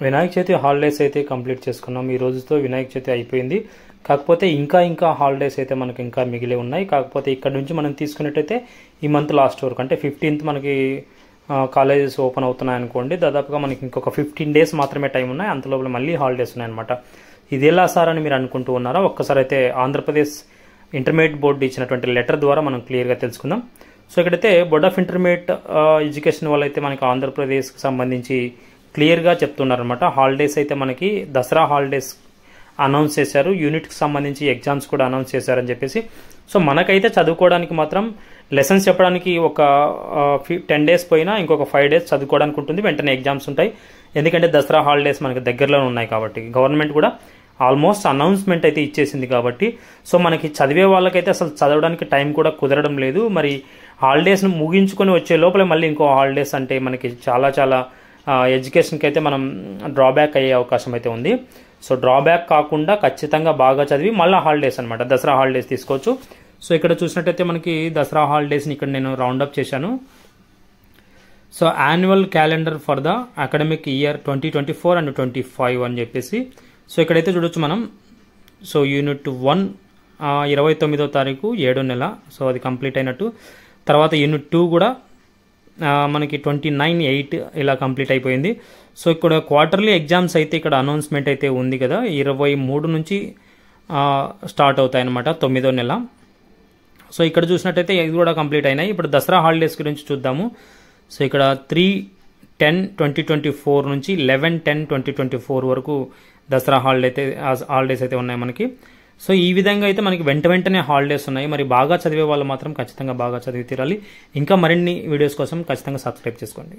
Vinayaka Chavithi holidays అయితే complete చేసుకున్నాం. ఈ రోజుతో వినాయక చవితి అయిపోయింది. కాకపోతే ఇంకా హాలిడేస్ అయితే మనకి ఇంకా మిగిలి ఉన్నాయి. కాకపోతే ఇక్కడ నుంచి మనం తీసుకున్నట్టయితే ఈ మంత్ లాస్ట్ వరకు అంటే 15th మనకి కాలేజెస్ ఓపెన్ అవుతున్నాయి అనుకోండి. దాదాపుగా మనకి ఇంకొక 15 days మాత్రమే టైం ఉన్నాయి. అంతలోపల మళ్ళీ హాలిడేస్ ఉన్నాయన్నమాట. ఇది ఎలా సార్ అని మీరు అనుకుంటూ ఉన్నారా? ఒక్కసారి అయితే ఆంధ్రప్రదేశ్ ఇంటర్మీడియట్ బోర్డు ఇచ్చినటువంటి లెటర్ ద్వారా మనం క్లియర్గా తెలుసుకుందాం. సో ఇక్కడైతే బోర్డ్ ఆఫ్ ఇంటర్మీడియట్ ఎడ్యుకేషన్ వాళ్ళు అయితే మనకి ఆంధ్రప్రదేశ్కి సంబంధించి క్లియర్గా చెప్తున్నారనమాట. హాలిడేస్ అయితే మనకి దసరా హాలిడేస్ అనౌన్స్ చేశారు, యూనిట్కి సంబంధించి ఎగ్జామ్స్ కూడా అనౌన్స్ చేశారని చెప్పేసి. సో మనకైతే చదువుకోవడానికి మాత్రం లెసన్స్ చెప్పడానికి ఒక 10 days పోయినా ఇంకొక 5 days చదువుకోవడానికి ఉంటుంది. వెంటనే ఎగ్జామ్స్ ఉంటాయి. ఎందుకంటే దసరా హాలిడేస్ మనకి దగ్గరలో ఉన్నాయి కాబట్టి గవర్నమెంట్ కూడా ఆల్మోస్ట్ అనౌన్స్మెంట్ అయితే ఇచ్చేసింది కాబట్టి. సో మనకి చదివే వాళ్ళకైతే అసలు చదవడానికి టైం కూడా కుదరడం లేదు. మరి హాలిడేస్ను ముగించుకొని వచ్చే లోపల మళ్ళీ ఇంకో హాలిడేస్ అంటే మనకి చాలా ఎడ్యుకేషన్కి అయితే మనం డ్రాబ్యాక్ అయ్యే అవకాశం అయితే ఉంది. సో డ్రాబ్యాక్ కాకుండా ఖచ్చితంగా బాగా చదివి మళ్ళీ హాలిడేస్ అనమాట దసరా హాలిడేస్ తీసుకోవచ్చు. సో ఇక్కడ చూసినట్టయితే మనకి దసరా హాలిడేస్ని ఇక్కడ నేను రౌండప్ చేశాను. So annual calendar for the academic year 2024 and 25 అని చెప్పేసి. సో ఇక్కడైతే చూడొచ్చు మనం. సో యూనిట్ 1 29వ తారీఖు 7వ నెల. సో అది కంప్లీట్ అయినట్టు. తర్వాత యూనిట్ 2 కూడా మనకి 29/8 ఇలా కంప్లీట్ అయిపోయింది. సో ఇక్కడ క్వార్టర్లీ ఎగ్జామ్స్ అయితే ఇక్కడ అనౌన్స్మెంట్ అయితే ఉంది కదా, 23 నుంచి స్టార్ట్ అవుతాయి అన్నమాట 9వ నెల. సో ఇక్కడ చూసినట్టయితే ఇది కూడా కంప్లీట్ అయినాయి. ఇప్పుడు దసరా హాలిడేస్ గురించి చూద్దాము. సో ఇక్కడ 3/10/2024 నుంచి 11/10/2024 వరకు దసరా హాలిడేస్ అయితే ఉన్నాయి మనకి. సో ఈ విధంగా అయితే మనకి వెంటనే హాలిడేస్ ఉన్నాయి. మరి బాగా చదివే వాళ్ళు మాత్రం ఖచ్చితంగా బాగా చదివి తీరాలి. ఇంకా మరిన్ని వీడియోస్ కోసం ఖచ్చితంగా సబ్స్క్రైబ్ చేసుకోండి.